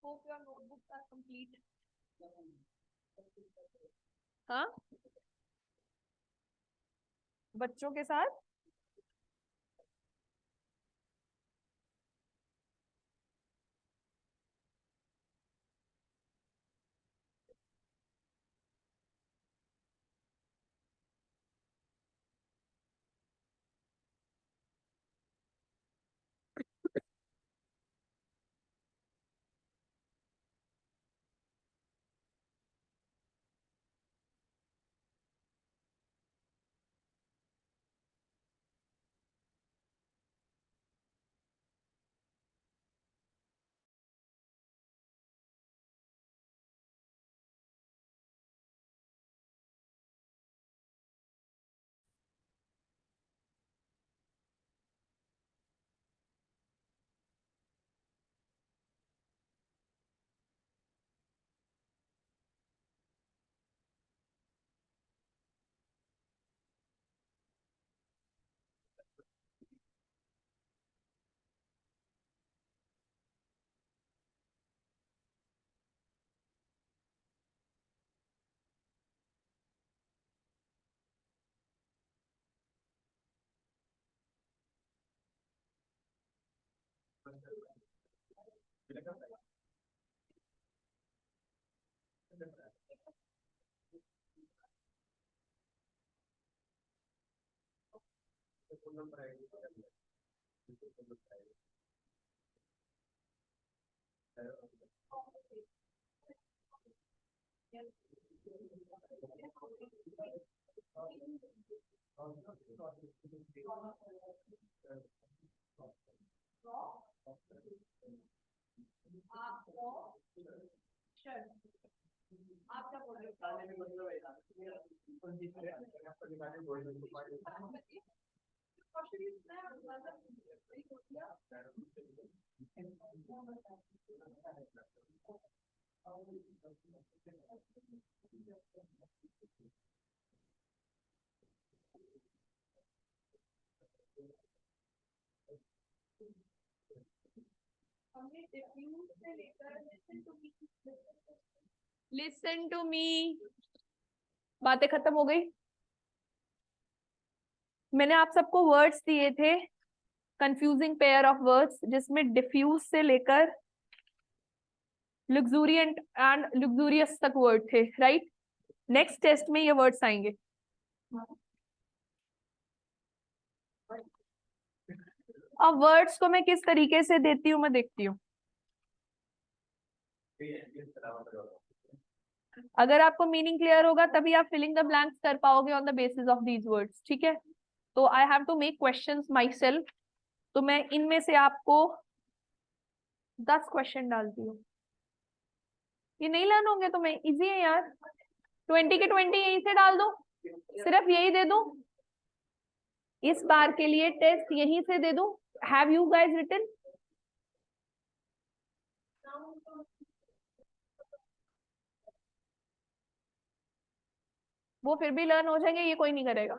Hope your notebooks are complete. हाँ, बच्चों के साथ आप क्या बोल रहे लिसन टू मी, बातें खत्म हो गई। मैंने आप सबको वर्ड्स दिए थे, कंफ्यूजिंग पेयर ऑफ वर्ड्स, जिसमें डिफ्यूज से लेकर लग्जूरियंट एंड लग्जूरियस तक वर्ड थे, राइट। नेक्स्ट टेस्ट में ये वर्ड्स आएंगे। अब वर्ड्स को मैं किस तरीके से देती हूँ मैं देखती हूँ। अगर आपको मीनिंग क्लियर होगा तभी आप फिलिंग द ब्लैंक्स कर पाओगे on the basis of these words, ठीक है। तो I have to make questions myself. तो मैं इनमें से आपको 10 क्वेश्चन डालती हूँ। ये नहीं लर्न होंगे तो मैं इजी है यार, 20 के 20 यहीं से डाल दो, सिर्फ यही दे दो। इस बार के लिए टेस्ट यहीं से दे दो। Have you guys written? वो फिर भी लर्न हो जाएंगे, ये कोई नहीं करेगा।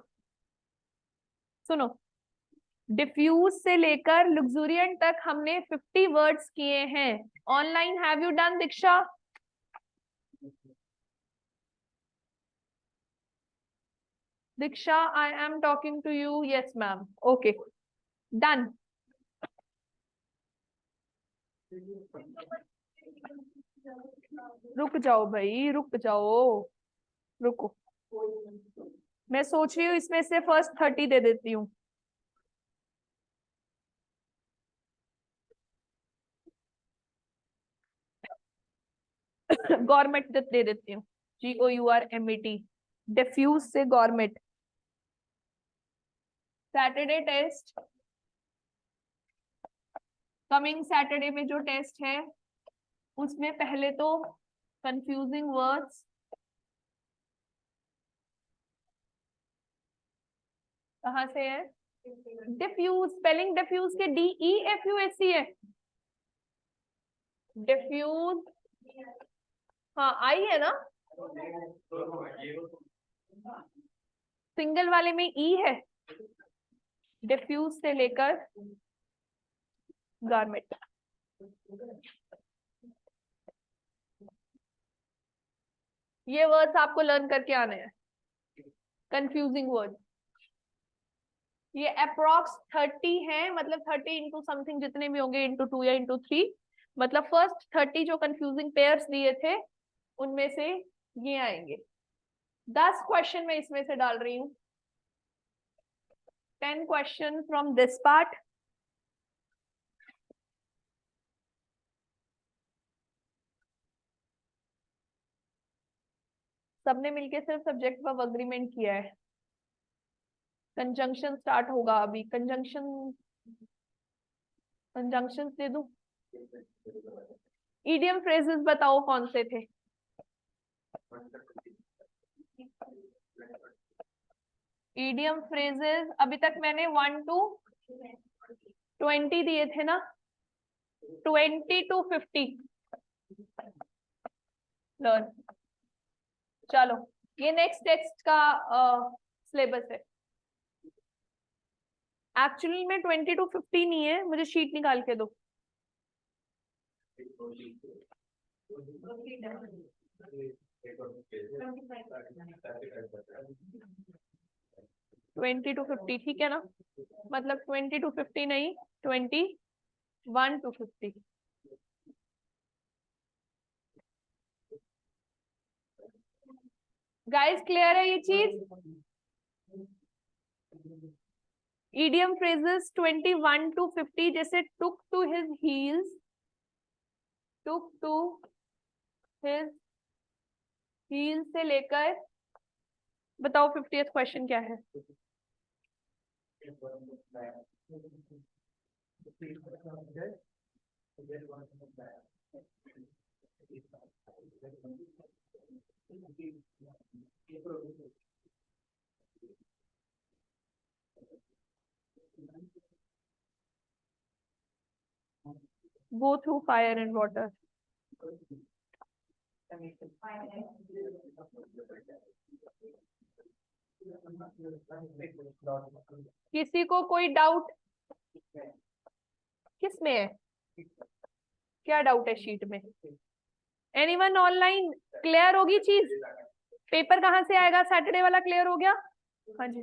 सुनो, डिफ्यूज से लेकर लग्जूरियंट तक हमने 50 वर्ड्स किए हैं। Online have you done Diksha? Diksha, I am talking to you. Yes ma'am, okay done. रुक जाओ भाई, रुक जाओ, रुको। मैं सोच रही हूँ इसमें से फर्स्ट 30 दे देती हूँ। गवर्नमेंट दे देती हूँ, GOURMET। डिफ्यूज से government. Saturday test, coming Saturday में जो टेस्ट है उसमें पहले तो कंफ्यूजिंग वर्ड्स कहाँ से है? डिफ्यूज, स्पेलिंग डिफ्यूज के DEFUSE है। डिफ्यूज, हाँ आई है ना, सिंगल वाले में ई है। डिफ्यूज से लेकर गारमेंट। ये वर्ड्स आपको लर्न करके आने हैं, कंफ्यूजिंग वर्ड। ये अप्रोक्स 30 है, मतलब 30 इंटू समथिंग जितने भी होंगे, इंटू 2 या इंटू 3, मतलब फर्स्ट 30 जो कंफ्यूजिंग पेयर्स दिए थे उनमें से ये आएंगे। 10 क्वेश्चन मैं इसमें से डाल रही हूँ, 10 क्वेश्चन फ्रॉम दिस पार्ट। सबने मिलके सिर्फ सब्जेक्ट पर अग्रीमेंट किया है। कंजंक्शन स्टार्ट होगा अभी, कंजंक्शन दे दूं? इडियम फ्रेजेस बताओ कौन से थे? इडियम फ्रेजेस अभी तक मैंने 1 to 20 दिए थे ना, 20 to 50 लर्न। चलो, ये नेक्स्ट टेक्स्ट का सिलेबस है। एक्चुअली में 20 to 50 नहीं है, मुझे शीट निकाल के दो। 20 to 50 ठीक है ना, मतलब 20 to 50 नहीं, 21 to 50। गाइस क्लियर है ये चीज? इडियम फ्रेजेस 21 to 50, जैसे took to his heels, took to his heel से लेकर, बताओ 50th क्वेश्चन क्या है? Go through fire and water। किसी को कोई डाउट किस में है? क्या डाउट है शीट में? Anyone online? क्लियर होगी चीज? पेपर कहाँ से आएगा? सैटरडे वाला क्लियर हो गया? हाँ जी।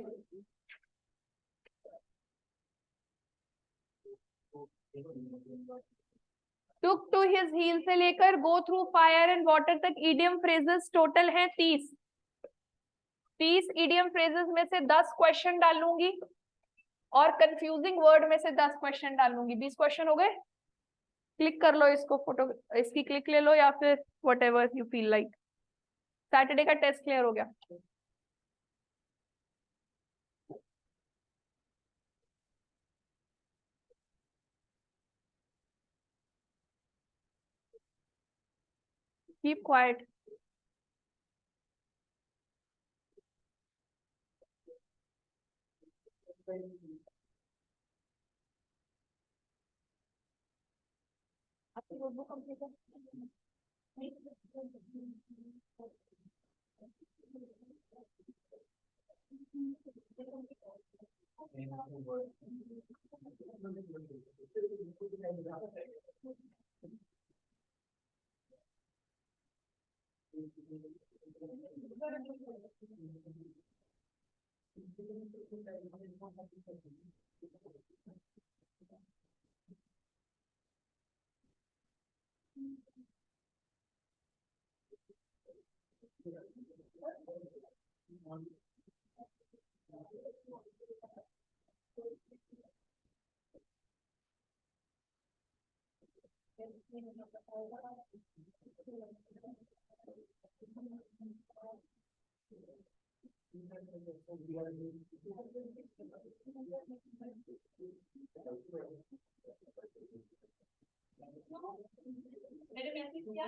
टुक टू हिज हील से लेकर go through fire and water तक इडियम फ्रेजेस टोटल हैं 30। 30 इडियम फ्रेजेस में से 10 क्वेश्चन डालूंगी और कंफ्यूजिंग वर्ड में से 10 क्वेश्चन डालूंगी। 20 क्वेश्चन हो गए। क्लिक कर लो इसको, फोटो इसकी क्लिक ले लो या फिर what ever you feel like. Saturday का टेस्ट क्लियर हो गया। Keep quiet. आपकी नोटबुक कंप्लीट है? मैंने मैसेज किया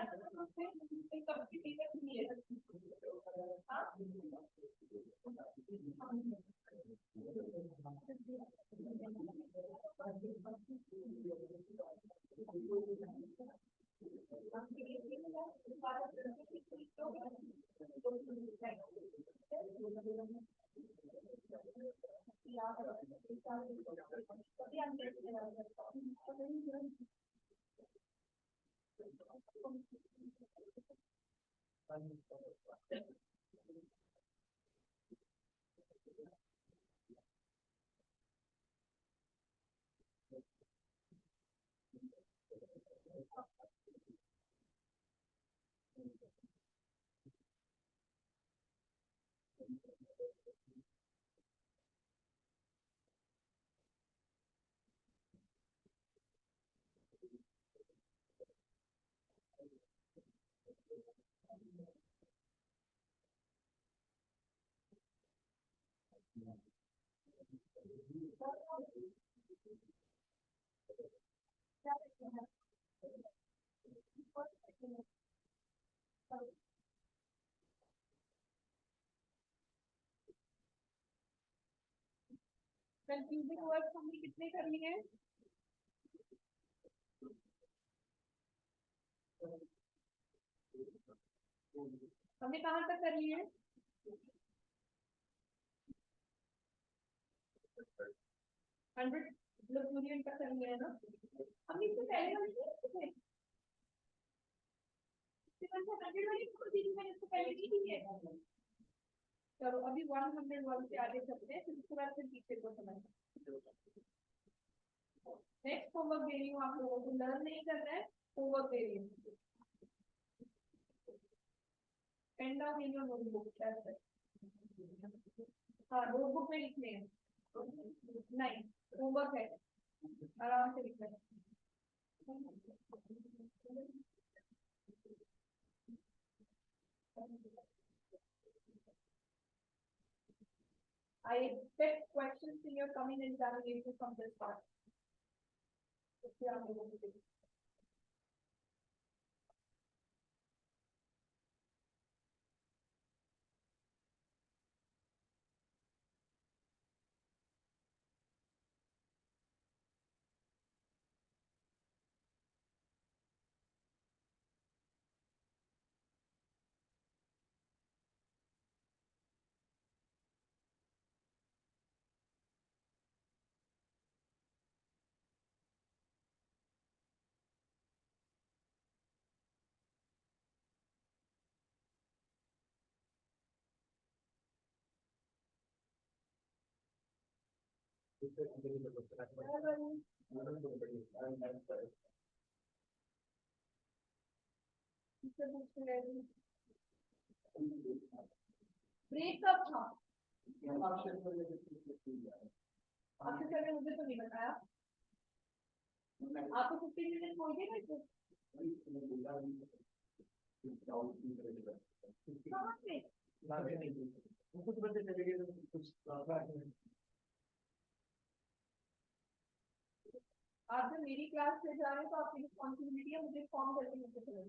कंफ्यूजिंग वर्ड्स हमने कितने कर लिए हैं? हमने कहाँ तक कर लिए हैं? 100 लग्जूरियन तक कर लिए है ना? हमने इससे पहले वाली नहीं की थी? इससे 100 वाली को दीदी मैंने इससे पहले की थी है। चलो अभी 101 से आगे चलते हैं, फिर उसके बाद फिर पीछे को समझते हैं। नेक्स्ट होमवर्क दे रही हूँ आप लोगों को, लर्न नहीं करना है, होमवर्क दे रही हूँ। Pen down in your notebook. हाँ नोटबुक में लिखने हैं, नहीं होमवर्क है, आराम से लिखना है। I expect questions in your coming examination from this part. Breakup था आपके सर ने मुझे तो नहीं बताया। आपको 15 मिनट बोल के आप जब मेरी क्लास से जा रहे हो तो आपकी रिस्पॉन्सिबिलिटी है मुझे फॉर्म करके मुझे चले,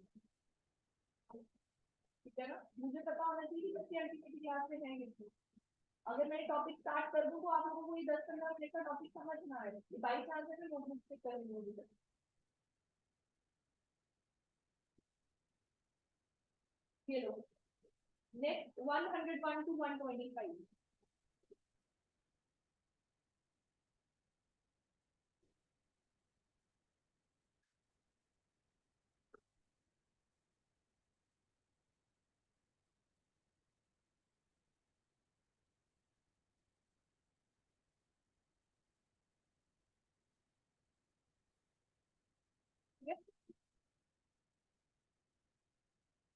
ठीक है ना? मुझे पता होना चाहिए कि बच्चे अल्टीमेटली क्लास में हैं कितने। अगर मैं टॉपिक स्टार्ट कर दूं तो आप लोगों को ये 10-15 मिनट का टॉपिक समझ ना आए, बाई चांस है नोटबुक से करेंगे होगी। ये लो next 101 to 125।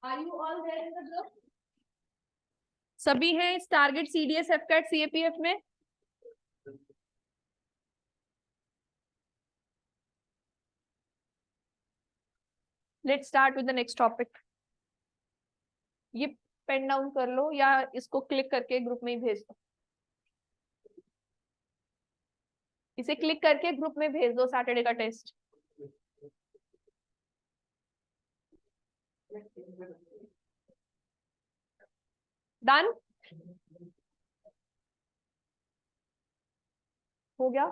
Are you all there in the group? सभी हैं इस टारगेट CDS FCAT CAPF में? Let's start with the next topic. ये पेन डाउन कर लो या इसको क्लिक करके ग्रुप में ही भेज दो, इसे क्लिक करके ग्रुप में भेज दो सैटरडे का टेस्ट। डन हो गया?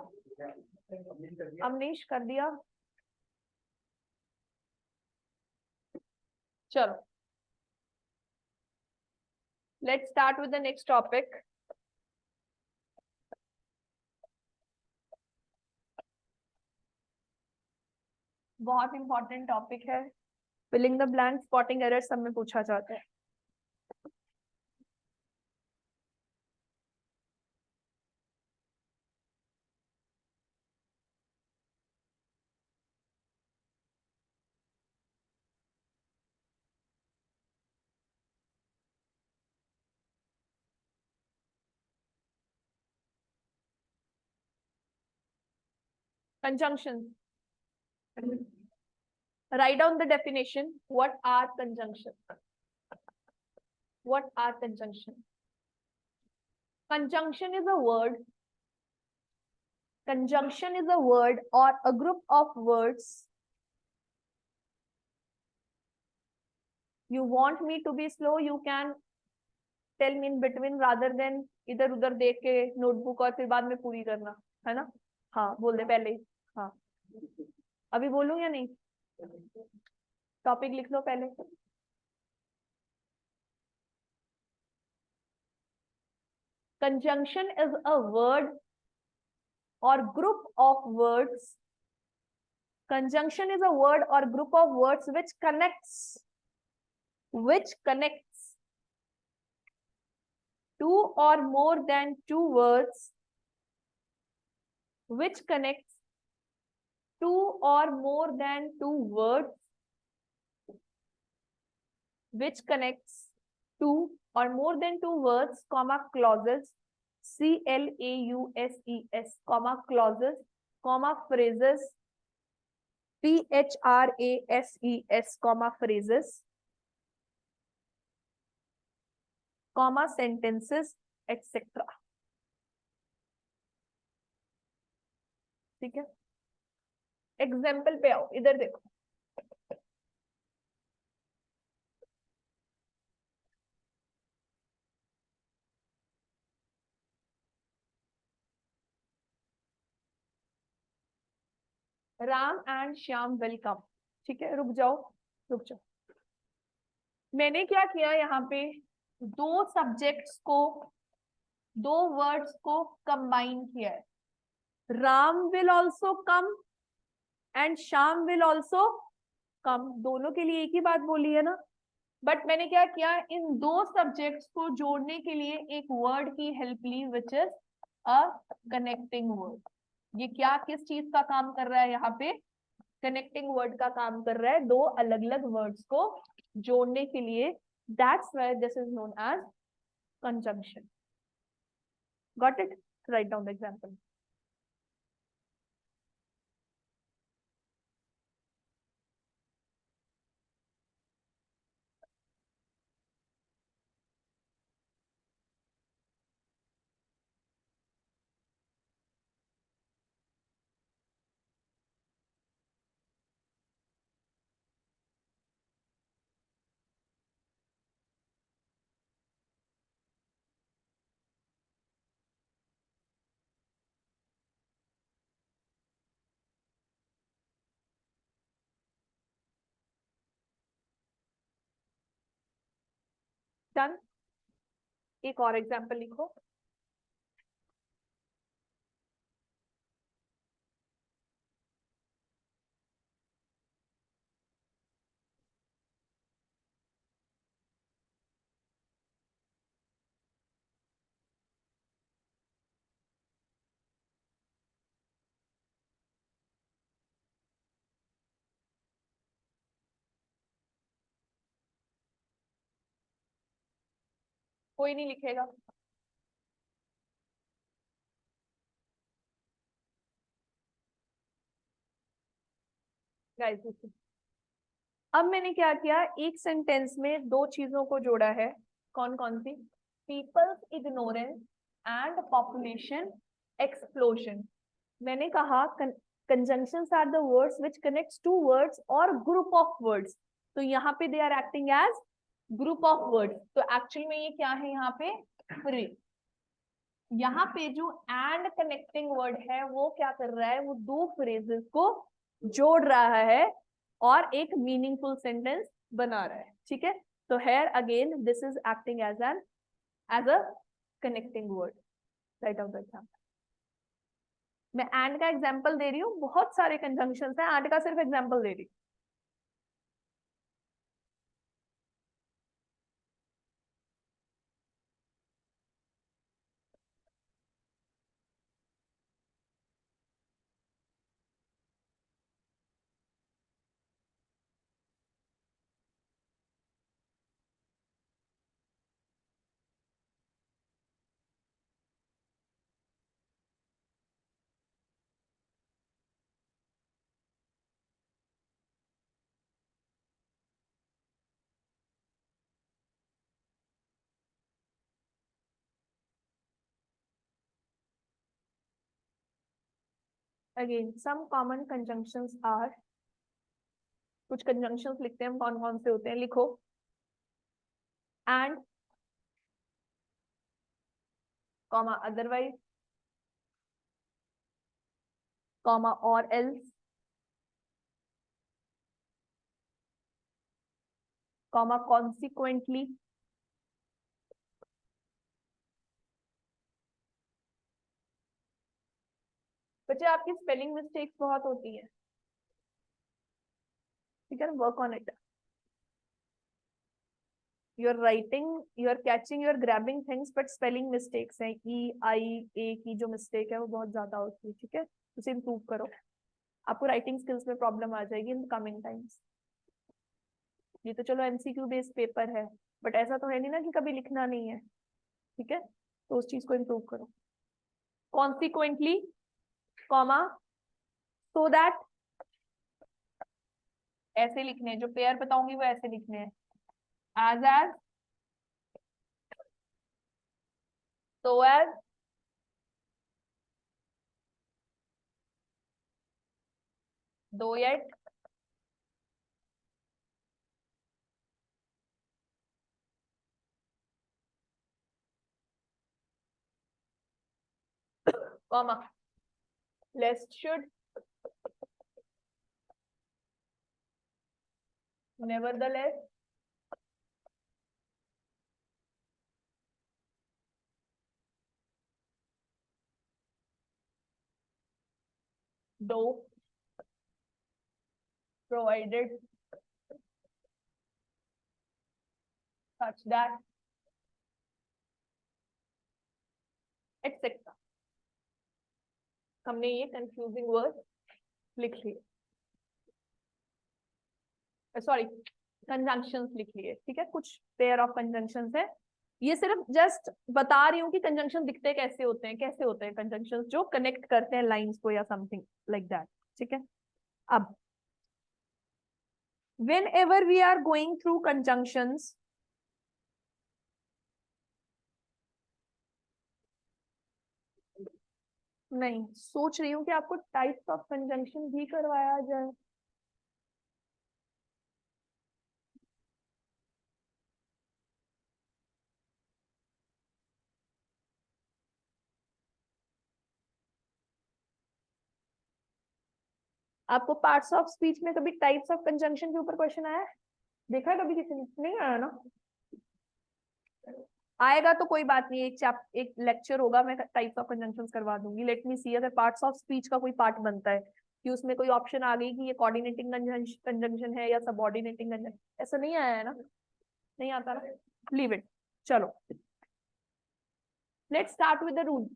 अमनीश कर दिया? चलो let's start with the next topic. बहुत इंपॉर्टेंट टॉपिक है, filling the blank, spotting error सब में पूछा जाता है। Conjunctions. Write down the definition. What are conjunctions? What are conjunctions? Conjunction is a word. Conjunction is a word or a group of words. You want me to be slow, you can tell me in between rather than इधर उधर देख के notebook और फिर बाद में पूरी करना, है ना? हाँ बोल दे पहले ही. हाँ अभी बोलूं या नहीं? टॉपिक लिख लो पहले. Conjunction is a word or group of words. Conjunction is a word or group of words which connects two or more than two words, which connects two or more than two words, which connects two or more than two words, comma clauses, CLAUSES, comma clauses, comma phrases, PHRASES, comma phrases, comma sentences, etc. ठीक है? Example पे आओ, इधर देखो. Ram and Shyam welcome. ठीक है, रुक जाओ. मैंने क्या किया यहाँ पे, दो सब्जेक्ट्स को, दो वर्ड्स को कंबाइन किया है. Ram will also come and Shyam will also come. दोनों के लिए एक ही बात बोली है ना. बट मैंने क्या किया, इन दो सब्जेक्ट्स को जोड़ने के लिए एक वर्ड की हेल्प ली, which is a connecting word. ये क्या किस चीज का काम कर रहा है यहाँ पे? कनेक्टिंग वर्ड का काम कर रहा है, दो अलग अलग वर्ड्स को जोड़ने के लिए. That's why this is known as conjunction. Got it? Write down the example. Done. एक और एग्जांपल लिखो. कोई नहीं लिखेगा. गाइस अब मैंने क्या किया, एक सेंटेंस में दो चीजों को जोड़ा है. कौन कौन सी? People's ignorance and population explosion. मैंने कहा conjunctions are the words which connects two words और ग्रुप ऑफ वर्ड्स. तो यहाँ पे they are acting as group of words. तो एक्चुअल में ये क्या है यहाँ पे? फ्रेज. यहाँ पे जो एंड कनेक्टिंग वर्ड है वो क्या कर रहा है, वो दो फ्रेजेस को जोड़ रहा है और एक मीनिंगफुल सेंटेंस बना रहा है. ठीक है, तो here again this is acting as a connecting word. Write out the example. मैं एंड का एग्जांपल दे रही हूँ, बहुत सारे कंजंक्शंस हैं, एंड का सिर्फ एग्जांपल दे रही हूँ. Again some common conjunctions are, कुछ कंजंक्शंस लिखते हैं हम, कौन कौन से होते हैं, लिखो। एंड, कॉमा अदरवाइज, कॉमा और एल्स, कॉमा कॉन्सिक्वेंटली, बच्चे आपकी स्पेलिंग मिस्टेक्स बहुत होती है, ठीक है ना, work on it. You are writing, you are catching, you are grabbing things, but spelling mistakes हैं, ई आई ए की जो मिस्टेक है वो बहुत ज्यादा होती है, ठीक है, उसे इम्प्रूव करो। आपको राइटिंग स्किल्स में प्रॉब्लम आ जाएगी इन कमिंग टाइम्स। ये तो चलो एमसीक्यू बेस्ड पेपर है, बट ऐसा तो है नहीं ना कि कभी लिखना नहीं है, ठीक है, तो उस चीज को इम्प्रूव करो। कॉन्सिक्वेंटली, कॉमा, सो दैट, ऐसे लिखने हैं, जो पेयर बताऊंगी वो ऐसे लिखने हैं, as, so as, though yet, comma, lest should, nevertheless, though, provided, such that, etc. हमने ये कंफ्यूजिंग वर्ड लिख लिए, सॉरी कंजंक्शंस लिख लिए, ठीक है, कुछ पेयर ऑफ कंजंक्शंस है। ये सिर्फ जस्ट बता रही हूँ कि कंजंक्शन दिखते कैसे होते हैं, कैसे होते हैं कंजंक्शंस जो कनेक्ट करते हैं लाइंस को या समथिंग लाइक दैट, ठीक है। अब whenever we are going through conjunctions, नहीं सोच रही हूँ कि आपको टाइप्स ऑफ कंजंक्शन भी करवाया जाए। आपको पार्ट्स ऑफ स्पीच में कभी टाइप्स ऑफ कंजंक्शन के ऊपर क्वेश्चन आया है? देखा है कभी किसी ने? नहीं आया ना? आएगा तो कोई बात नहीं, एक लेक्चर होगा, मैं टाइप्स ऑफ कंजंक्शंस करवा दूंगी। लेट मी सी, अगर पार्ट्स ऑफ स्पीच का कोई पार्ट बनता है कि उसमें कोई ऑप्शन आ गई कि ये कोऑर्डिनेटिंग कंजंक्शन है या सबऑर्डिनेटिंग कंजंक्शन, ऐसा नहीं आया है ना? नहीं आता ना, लीव इट। चलो, let's start with the rule.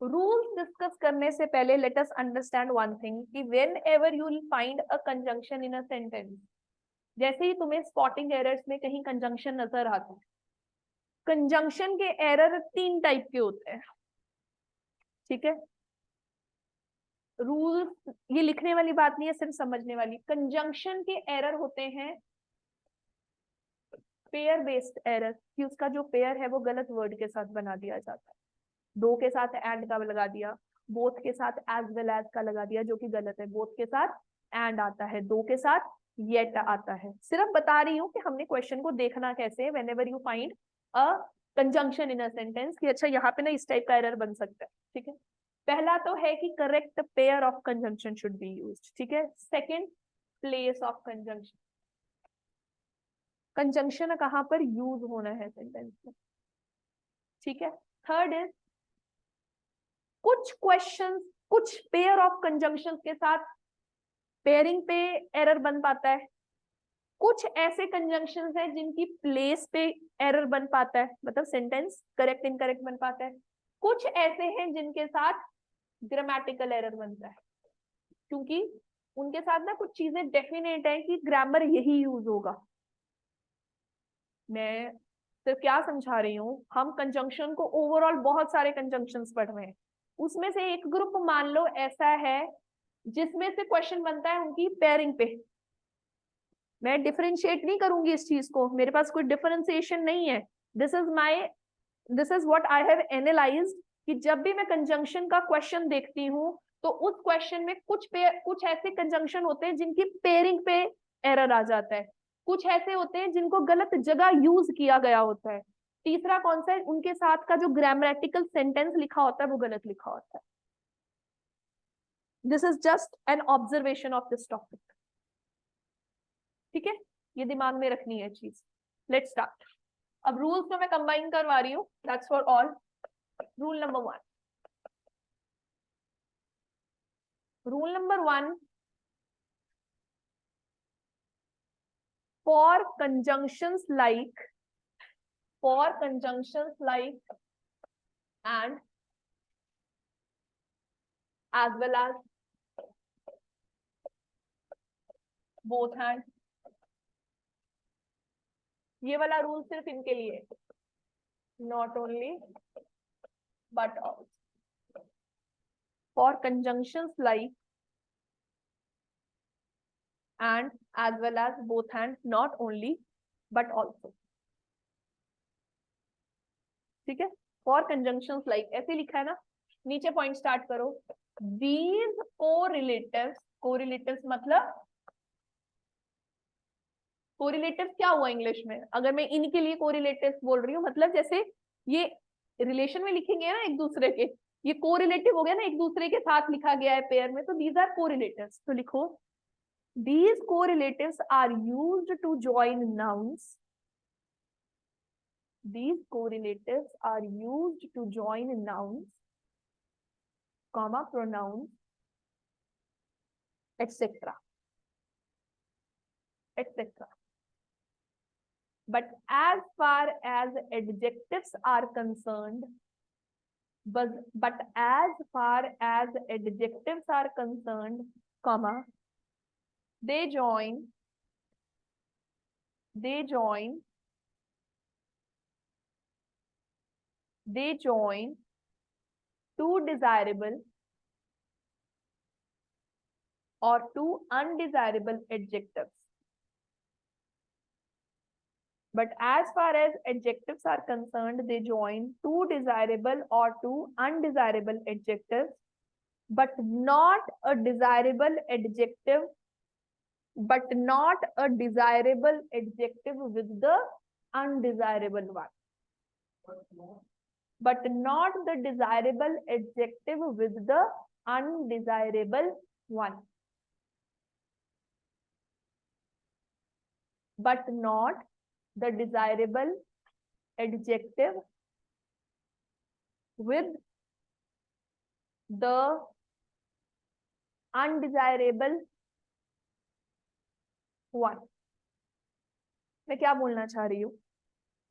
Rules discuss करने से पहले let us understand one thing कि whenever you will find a conjunction in a sentence, जैसे ही तुम्हें स्पॉटिंग एरर्स में कहीं कंजंक्शन नजर आता है, कंजंक्शन के एरर 3 टाइप के होते हैं, ठीक है। रूल्स ये लिखने वाली बात नहीं है, सिर्फ समझने वाली। कंजंक्शन के एरर होते हैं पेयर बेस्ड एरर, कि उसका जो पेयर है वो गलत वर्ड के साथ बना दिया जाता है। दो के साथ एंड का लगा दिया, बोथ के साथ एज वेल एज का लगा दिया, जो कि गलत है। बोथ के साथ एंड आता है, दो के साथ येट आता है। सिर्फ बता रही हूँ कि हमने क्वेश्चन को देखना कैसे है whenever you find a conjunction in a sentence, कि अच्छा यहाँ पे ना इस टाइप का एरर बन सकता है, ठीक है। पहला तो है कि correct pair of conjunction should be used, ठीक है। Second, place of conjunction, conjunction कहाँ पर यूज होना है सेंटेंस में, ठीक है। थर्ड इज, कुछ क्वेश्चंस, कुछ पेयर ऑफ कंजंक्शंस के साथ पेयरिंग पे एरर बन पाता है। कुछ ऐसे कंजंक्शंस हैं जिनकी प्लेस पे एरर बन पाता है, मतलब सेंटेंस करेक्ट इनकरेक्ट बन पाता है। कुछ ऐसे हैं जिनके साथ ग्रामेटिकल एरर बनता है, क्योंकि उनके साथ ना कुछ चीजें डेफिनेट है कि ग्रामर यही यूज होगा। मैं सिर्फ क्या समझा रही हूँ, हम कंजंक्शन को ओवरऑल बहुत सारे कंजंक्शंस पढ़ रहे हैं, उसमें से एक ग्रुप मान लो ऐसा है जिसमें से क्वेश्चन बनता है उनकी पेयरिंग पे। मैं डिफरेंशिएट नहीं करूंगी इस चीज को, मेरे पास कोई डिफरेंशिएशन नहीं है। This is what I have analysed कि जब भी मैं कंजंक्शन का क्वेश्चन देखती हूँ तो उस क्वेश्चन में कुछ ऐसे कंजंक्शन होते हैं जिनकी पेयरिंग पे एरर आ जाता है, कुछ ऐसे होते हैं जिनको गलत जगह यूज किया गया होता है, तीसरा कौन सा है, उनके साथ का जो ग्रामेटिकल सेंटेंस लिखा होता है वो गलत लिखा होता है। This is just an observation of this topic, ठीक है, ये दिमाग में रखनी है चीज। Let's start. अब रूल्स में मैं कंबाइन करवा रही हूँ, that's for all. Rule number 1, rule number 1, for conjunctions like and as well as both and, ये वाला रूल सिर्फ इनके लिए, not only but also for conjunctions like and as well as both and, not only but also, ठीक है। for conjunctions like ऐसे लिखा है ना, नीचे पॉइंट स्टार्ट करो। these correlatives मतलब कोरिलेटिव्स क्या हुआ इंग्लिश में, अगर मैं इनके लिए कोरिलेटिव्स बोल रही हूँ मतलब जैसे ये रिलेशन में लिखेंगे ना एक दूसरे के, ये कोरिलेटिव हो गया ना, एक दूसरे के साथ लिखा गया है पेयर में, तो दीज आर कोरिलेटिव्स। तो लिखो these correlatives are used to join nouns, these correlatives are used to join nouns, comma pronouns, etc, etc. But as far as adjectives are concerned, but as far as adjectives are concerned, comma, they join two desirable or two undesirable adjectives. But as far as adjectives are concerned, they join two desirable or two undesirable adjectives, but not a desirable adjective with the undesirable one. But not the desirable adjective with the undesirable one. But not the desirable adjective with the undesirable one. मैं क्या बोलना चाह रही हूँ,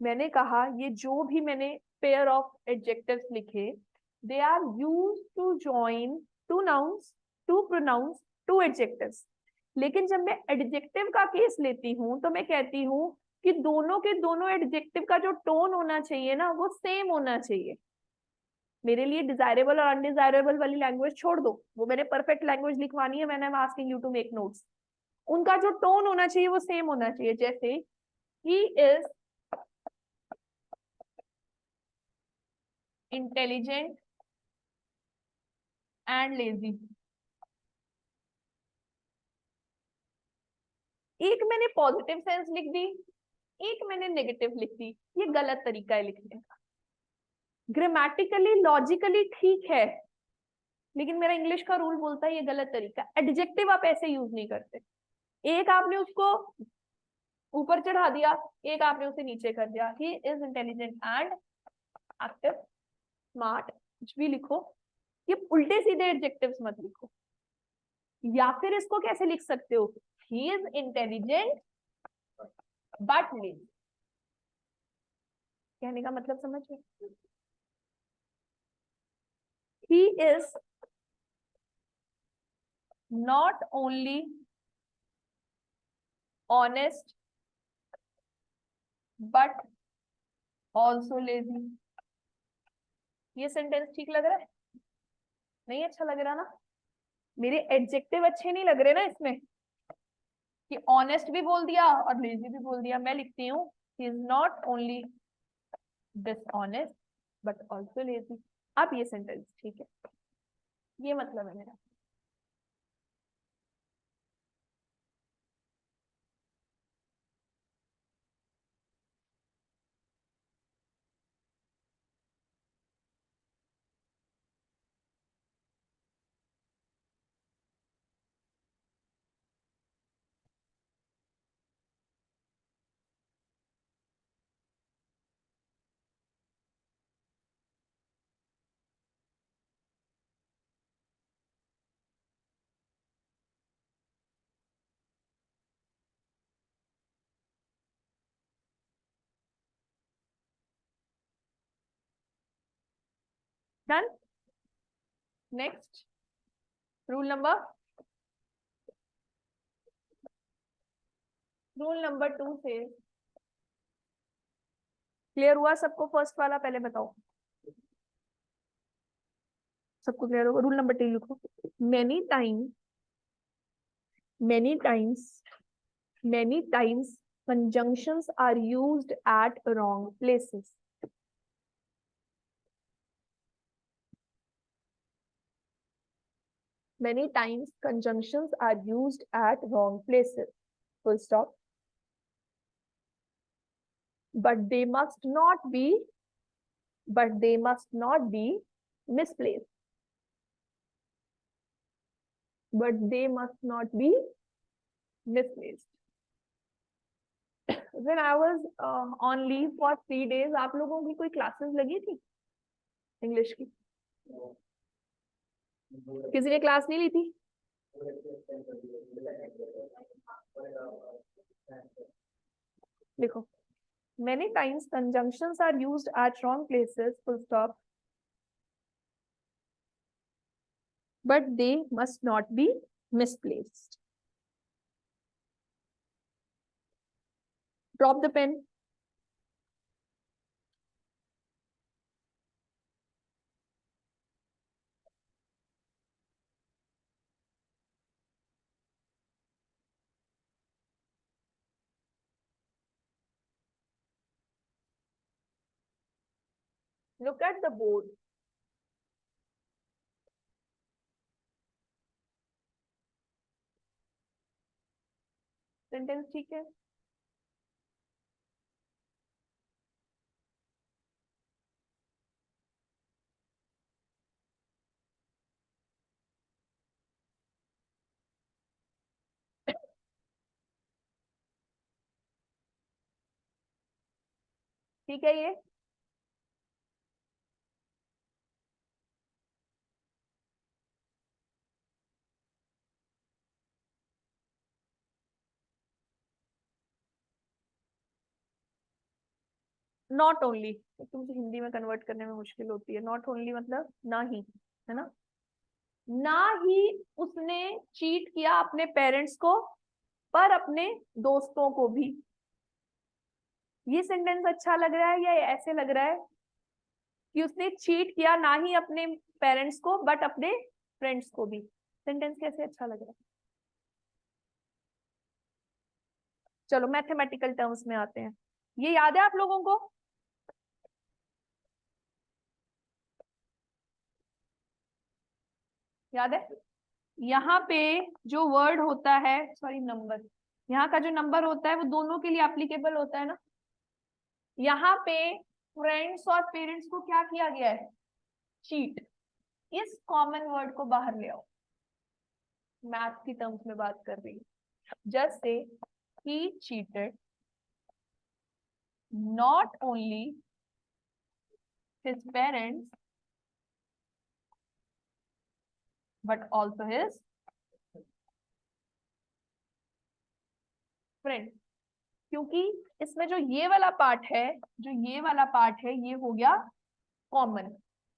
मैंने कहा ये जो भी मैंने पेयर ऑफ एडजेक्टिव्स लिखे, they are used to join two nouns, two pronouns, two adjectives. लेकिन जब मैं एडजेक्टिव का केस लेती हूँ तो मैं कहती हूँ कि दोनों के दोनों एडजेक्टिव का जो टोन होना चाहिए ना वो सेम होना चाहिए। मेरे लिए डिजायरेबल और अनडिजायरेबल वाली लैंग्वेज छोड़ दो, वो मैंने परफेक्ट लैंग्वेज लिखवानी है, मैंने asking you to make notes, उनका जो टोन होना चाहिए वो सेम होना चाहिए। जैसे he is intelligent and lazy, एक मैंने पॉजिटिव सेंस लिख दी, एक मैंने नेगेटिव लिख दी, ये गलत तरीका है लिखने का। ग्रामेटिकली लॉजिकली ठीक है, लेकिन मेरा इंग्लिश का रूल बोलता है ये गलत तरीका। एडजेक्टिव आप ऐसे यूज नहीं करते, एक आपने उसको ऊपर चढ़ा दिया, एक आपने उसे नीचे कर दिया। He is intelligent and active, smart, कुछ भी लिखो, ये उल्टे सीधे एडजेक्टिव्स मत लिखो। या फिर इसको कैसे लिख सकते हो, he is intelligent but lazy, कहने का मतलब समझ में, he is not only honest but also lazy. ये सेंटेंस ठीक लग रहा है? नहीं अच्छा लग रहा ना, मेरे एडजेक्टिव अच्छे नहीं लग रहे ना इसमें, कि ऑनेस्ट भी बोल दिया और लेजी भी बोल दिया। मैं लिखती हूँ he is not only dishonest but also lazy. अब ये सेंटेंस ठीक है, ये मतलब है मेरा। डन। नेक्स्ट रूल नंबर 2 से क्लियर हुआ सबको? फर्स्ट वाला पहले बताओ, सबको क्लियर होगा? रूल नंबर 2 लिखो। Many time many times many times conjunctions are used at wrong places. Many times conjunctions are used at wrong places, full stop. But they must not be misplaced. But they must not be misplaced. When I was on leave for 3 days, आप लोगों की कोई classes लगी थी English की? किसी ने class नहीं ली थी? देखो, many times conjunctions are used at wrong places, full stop. But they must not be misplaced. Drop the pen. Look at the board. Sentence ठीक है? ठीक है ये? नॉट ओनली, तुमसे हिंदी में कन्वर्ट करने में मुश्किल होती है। नॉट ओनली मतलब ना ही, है ना? ना ही उसने चीट किया अपने पेरेंट्स को, पर अपने दोस्तों को भी। ये सेंटेंस अच्छा लग रहा है या ऐसे लग रहा है कि उसने चीट किया ना ही अपने पेरेंट्स को बट अपने फ्रेंड्स को भी? सेंटेंस कैसे अच्छा लग रहा है? चलो मैथमेटिकल टर्म्स में आते हैं। ये याद है आप लोगों को? याद है? यहाँ पे जो वर्ड होता है, सॉरी नंबर, यहाँ का जो नंबर होता है वो दोनों के लिए एप्लीकेबल होता है ना? यहाँ पे फ्रेंड्स और पेरेंट्स को क्या किया गया है? चीट। इस कॉमन वर्ड को बाहर ले आओ, मैथ की टर्म्स में बात कर रही हूँ। Just say he cheated not only his parents but also his friend. क्योंकि इसमें जो ये वाला पार्ट है, ये हो गया कॉमन।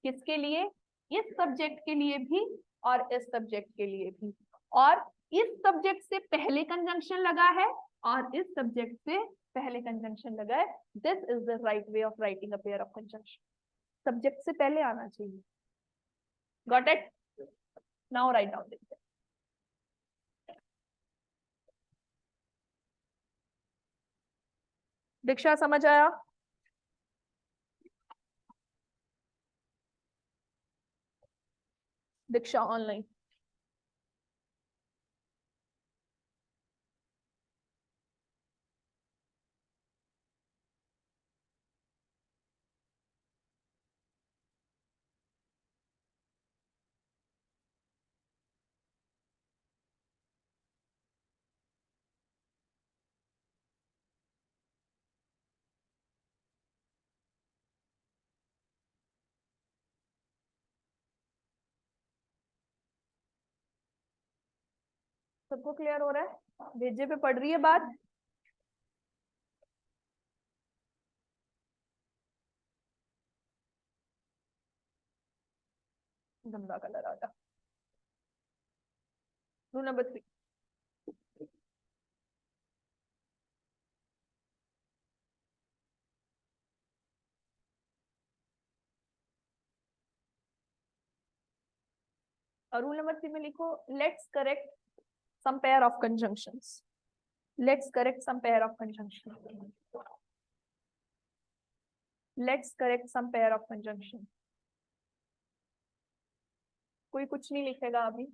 किसके लिए? इस सब्जेक्ट के लिए भी और इस सब्जेक्ट के लिए भी। और इस सब्जेक्ट से पहले कंजंक्शन लगा है और इस सब्जेक्ट से पहले कंजंक्शन लगा है। This is the right way of writing a pair of conjunction. Subject से पहले आना चाहिए। Got it? Now write down this. Diksha समझ आया? दीक्षा ऑनलाइन। सबको क्लियर हो रहा है? भेजे पे पड़ रही है बात? गंदा कलर आ गया। रूल नंबर 3, और रूल नंबर 3 में लिखो let's correct some pair of conjunctions. Let's correct some pair of conjunction. Let's correct some pair of conjunction. कोई कुछ नहीं लिखेगा अभी।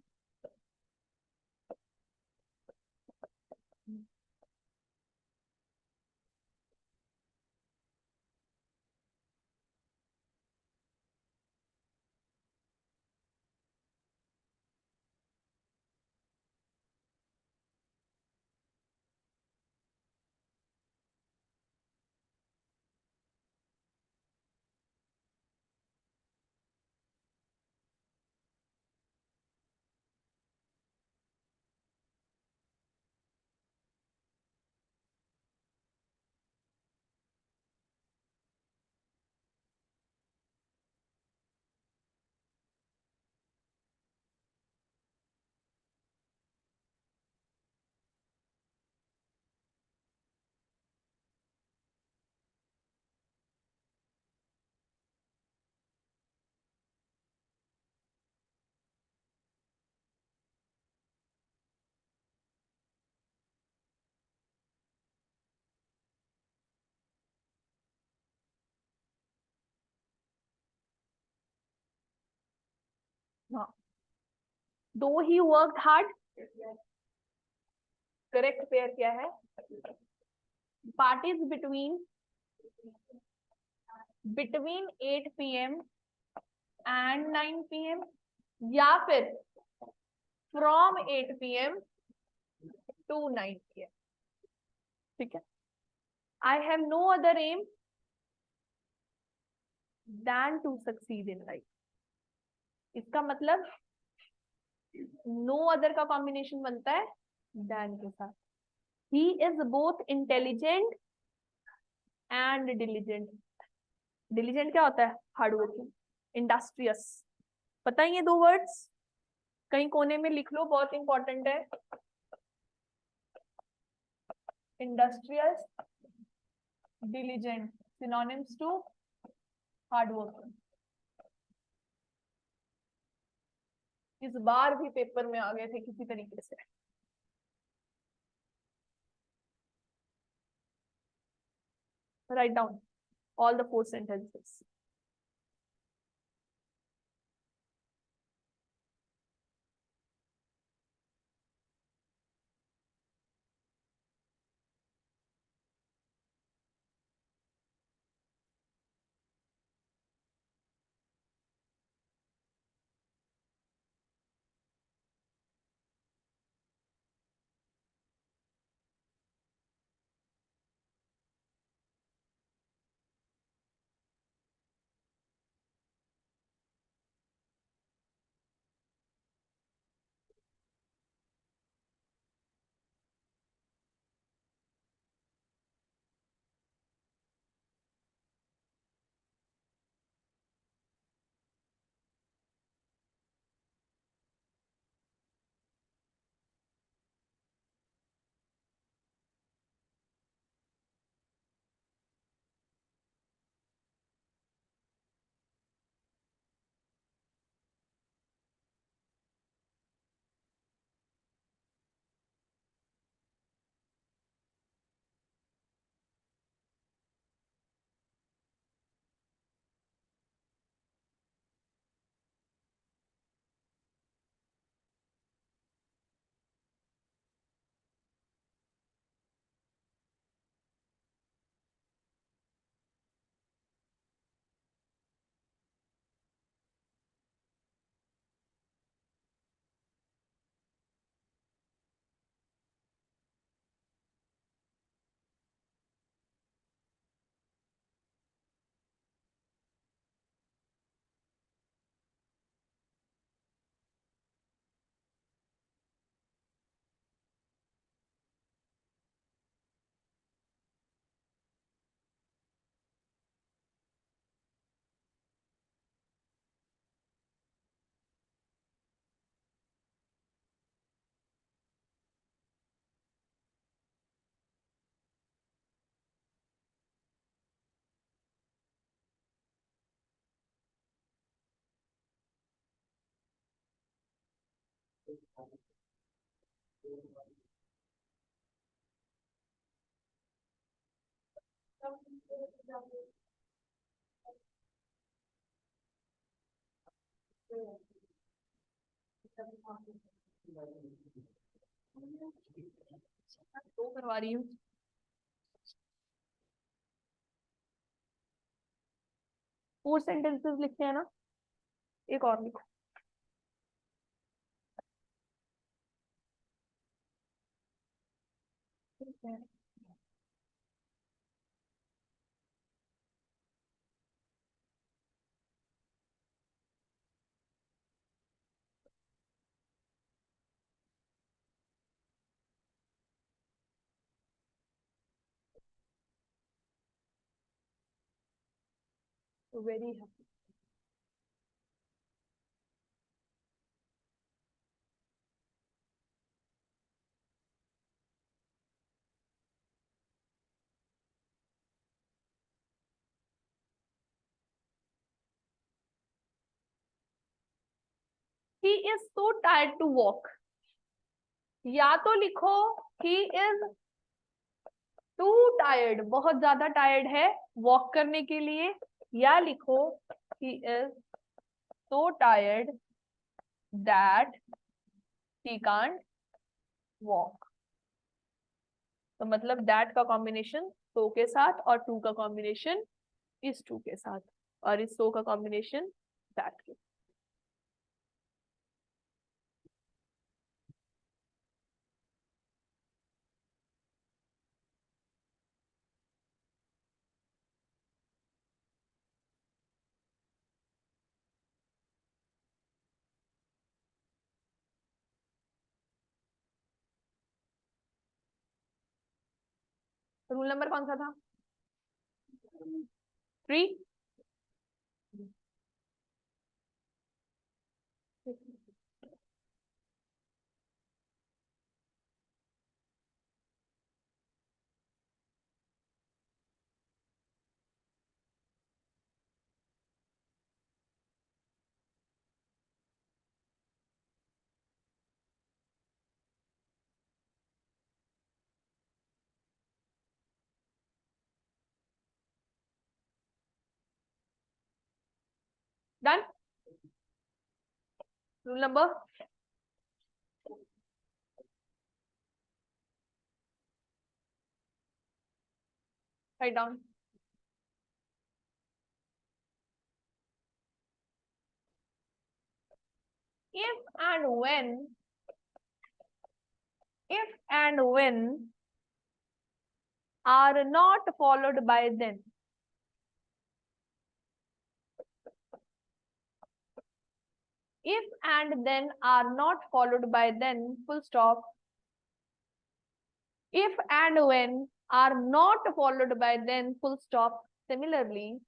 हाँ, दो ही वर्क हार्ड। करेक्ट पेयर क्या है? Parties between 8 PM and 9 PM, या फिर फ्रॉम 8 PM टू 9 PM। ठीक है। I have no other aim then to succeed in life. इसका मतलब नो अदर का कॉम्बिनेशन बनता है देन के साथ। He is both intelligent and diligent. Diligent क्या होता है? Hard working. इंडस्ट्रियस। पता है ये दो वर्ड्स? कहीं कोने में लिख लो, बहुत इंपॉर्टेंट है। Industrious, diligent, synonyms to hard working. इस बार भी पेपर में आ गए थे किसी तरीके से। Write down all the 4 sentences. तो करवा रही हूँ। फोर सेंटेंसेस लिखते हैं ना, एक और लिखो। ठीक है। Very happy. He is so tired to walk. या तो लिखो ही इज टू टायर्ड, बहुत ज्यादा टायर्ड है वॉक करने के लिए, या लिखो ही is so tired that he can't walk. तो मतलब दैट का कॉम्बिनेशन सो के साथ और टू का कॉम्बिनेशन इस टू के साथ और इस सो का कॉम्बिनेशन दैट के। रूल नंबर कौन सा था? 3। Done. Rule number write down. If and when are not followed by then, if and then are not followed by then, full stop. If and when are not followed by then, full stop. Similarly,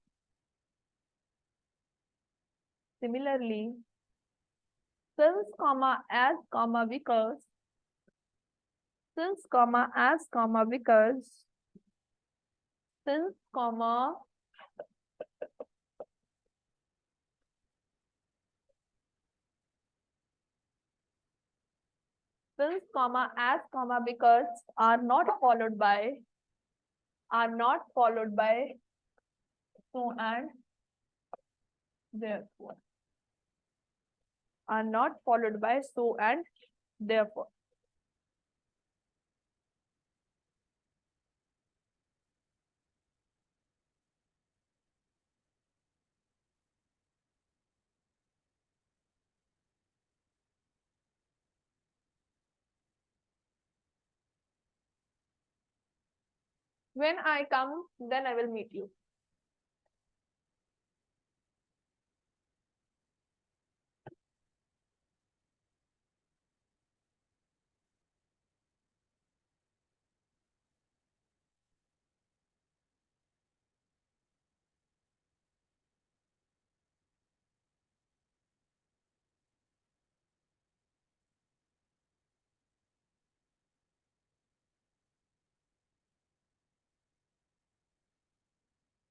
since comma as comma because, since comma as comma because, since comma since comma as comma because are not followed by so and therefore, are not followed by so and therefore. When I come, then I will meet you.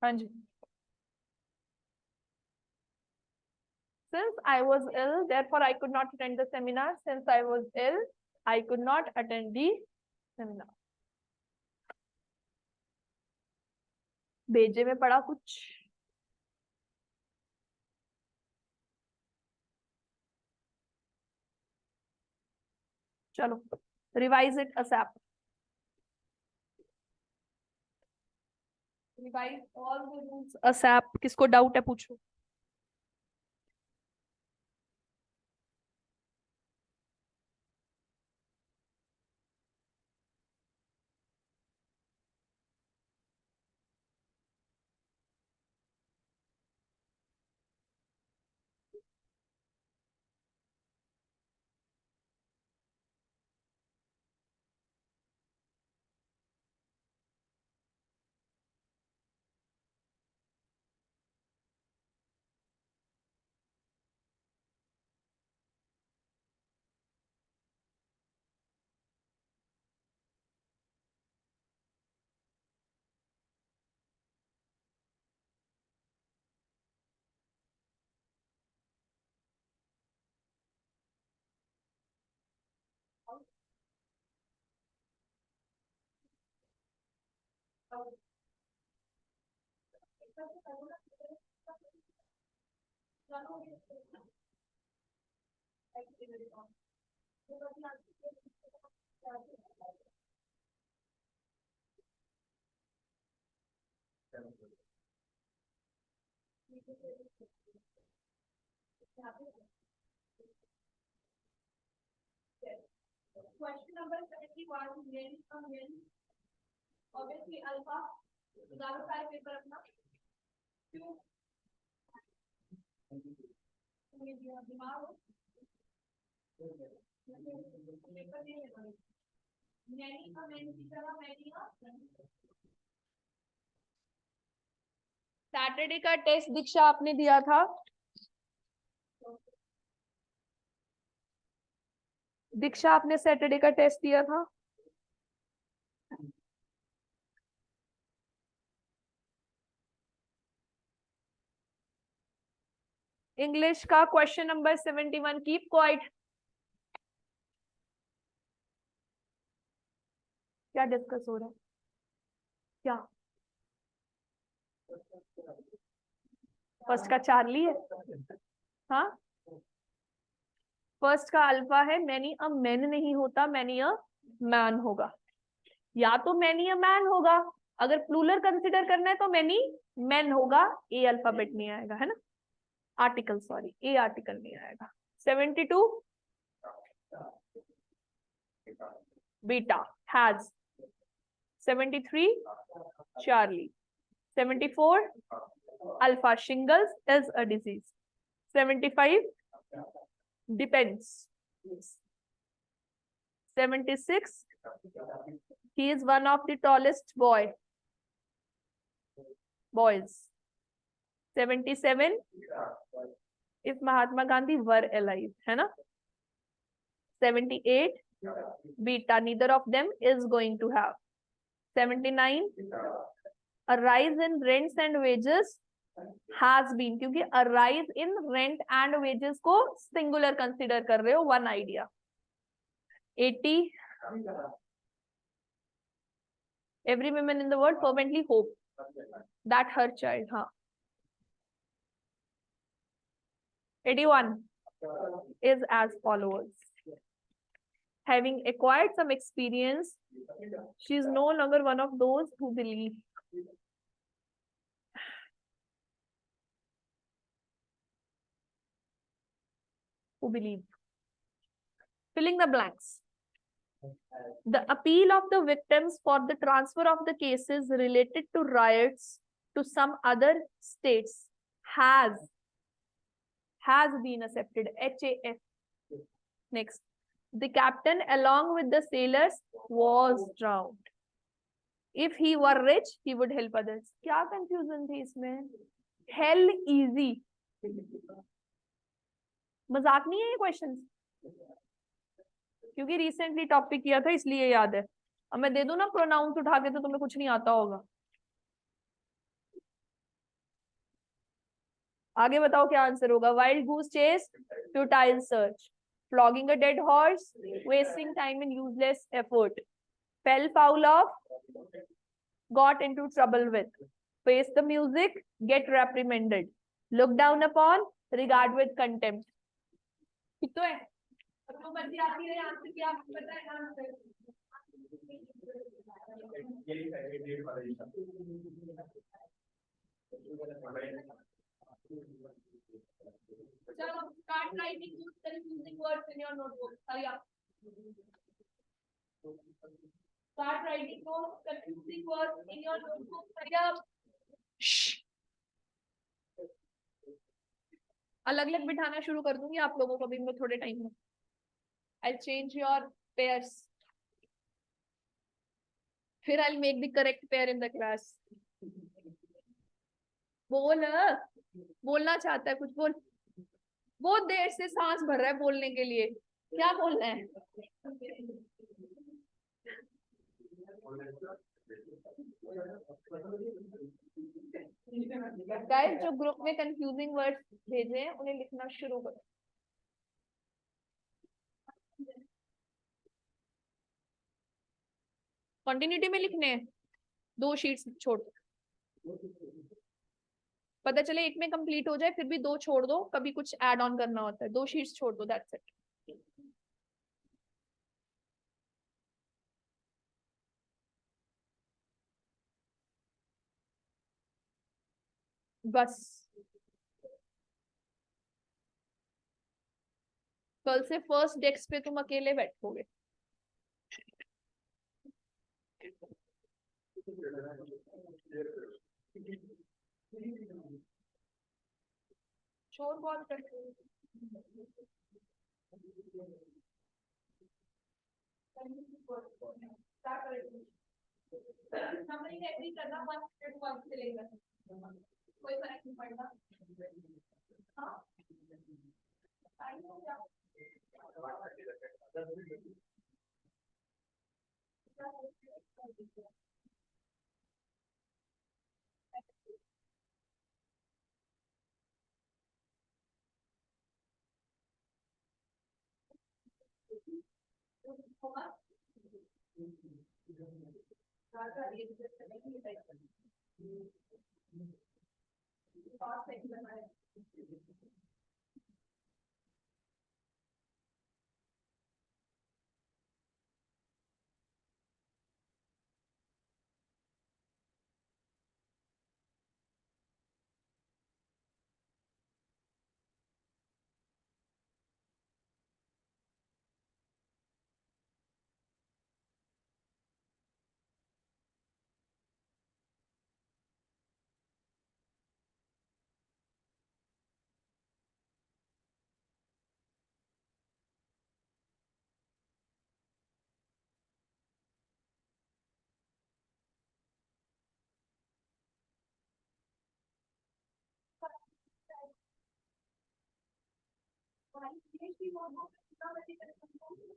हाँ जी। Since I was ill, therefore I could not attend the seminar. Since I was ill, I could not attend the seminar. भेजे में पढ़ा कुछ? चलो, revise it ASAP. Revise all the rules ASAP. किसको doubt है पूछो. Question number 71, many from many. Obviously, alpha. निकालो सारे पेपर अपना. दिमाग हो. Many from many की तरह many का. सैटरडे का टेस्ट दीक्षा आपने दिया था. दीक्षा आपने सैटरडे का टेस्ट दिया था. इंग्लिश का क्वेश्चन नंबर 71. Keep quiet. क्या डिस्कस हो रहा है? क्या फर्स्ट का चार्ली है? हाँ, फर्स्ट का अल्फा है. मैनी अ मैन नहीं होता, मैनी अ मैन होगा. या तो मैनी अ मैन होगा, अगर प्लूरल कंसिडर करना है तो मैनी मैन होगा. ए अल्फाबेट नहीं आएगा, है ना. आर्टिकल, सॉरी, ए आर्टिकल नहीं आएगा. 72 beta has. 73 Charlie. 74 alpha shingles is a disease. 75 depends. 76 he is one of the tallest boys. 77 if Mahatma Gandhi were alive, है ना. 78 beta neither of them is going to have. 79 a rise in rents and wages has been, क्योंकि a rise in rent and wages को singular consider कर रहे हो. one idea. 80 every woman in the world fervently hope that her child. हाँ. 81 is as follows. Having acquired some experience, she is no longer one of those who believe. Filling the blanks. The appeal of the victims for the transfer of the cases related to riots to some other states has been accepted. HAF. Next. The captain along with the sailors was drowned. If he were rich, he would help others. क्या confusion थी इसमें? Hell easy. मजाक नहीं है ये question, क्योंकि recently topic किया था इसलिए याद है. अब मैं दे दूं ना प्रोनाउंस उठा के तो तुम्हें कुछ नहीं आता होगा. आगे बताओ क्या आंसर होगा। Wild goose chase, futile search, flogging a dead horse, wasting time in useless effort, fell foul of, got into trouble with, face the music, get reprimanded, look down upon, regard with contempt. ठीक तो है। तो बच्चे आती है answer क्या पता है आंसर। चलो start writing use confusing words in your notebook. Hurry up. Start writing those confusing words in your notebook. Hurry up. Shh. अलग अलग बिठाना शुरू कर दूंगी आप लोगों को भी मैं थोड़े टाइम में। I'll change your pairs. फिर I'll make the correct pair in the class. बोल, बोलना चाहता है कुछ बोल। बहुत देर से सांस भर रहा है बोलने के लिए, क्या बोलना है। गाइस जो ग्रुप में कंफ्यूजिंग वर्ड्स भेजे हैं उन्हें लिखना शुरू करो। कंटिन्यूटी में लिखने हैं, 2 शीट्स छोड़ दो, पता चले एक में कंप्लीट हो जाए फिर भी 2 छोड़ दो, कभी कुछ ऐड ऑन करना होता है, 2 शीट्स छोड़ दो, दैट्स इट। बस कल से फर्स्ट डेस्क पे तुम अकेले बैठोगे। शोर बहुत करते हो। नंबरिंग एग्री करना 1 से 1 से लेकर कोई फर्क नहीं पड़ता। हाँ टाइम हो गया।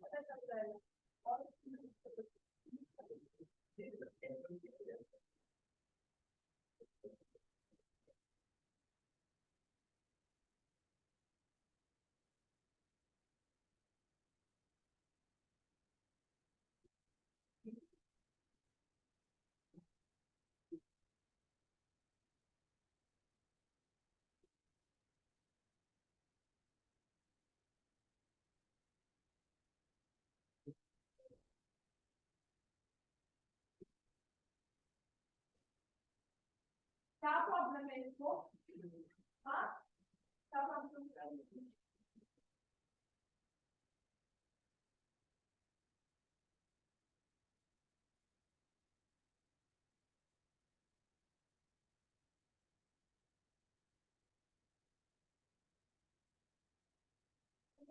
पता चल जाएगा और क्या प्रॉब्लम है इसको। हाँ क्या प्रॉब्लम है।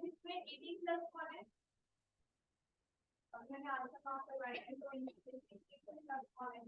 इसमें 18+1 है और मैंने आंसर मार्क करवाया है तो इसमें 18+1 है।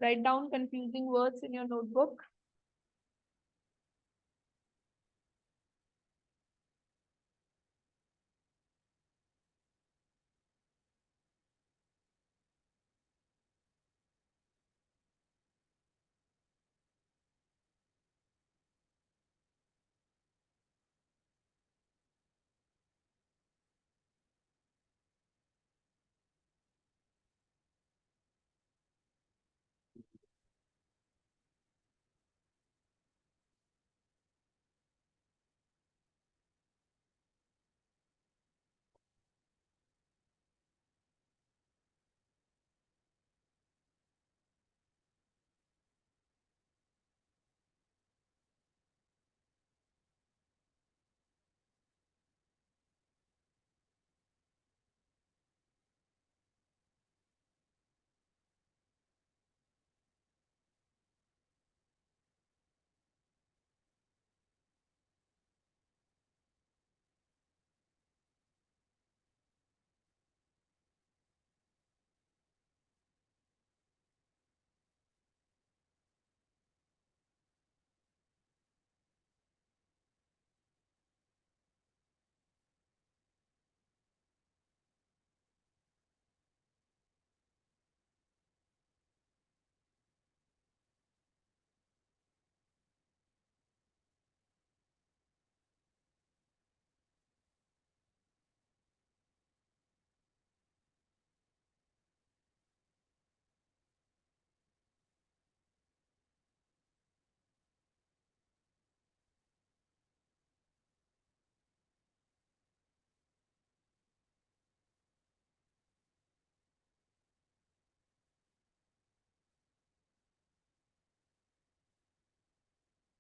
Write down confusing words in your notebook.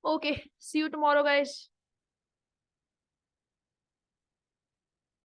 Okay, see you tomorrow, guys.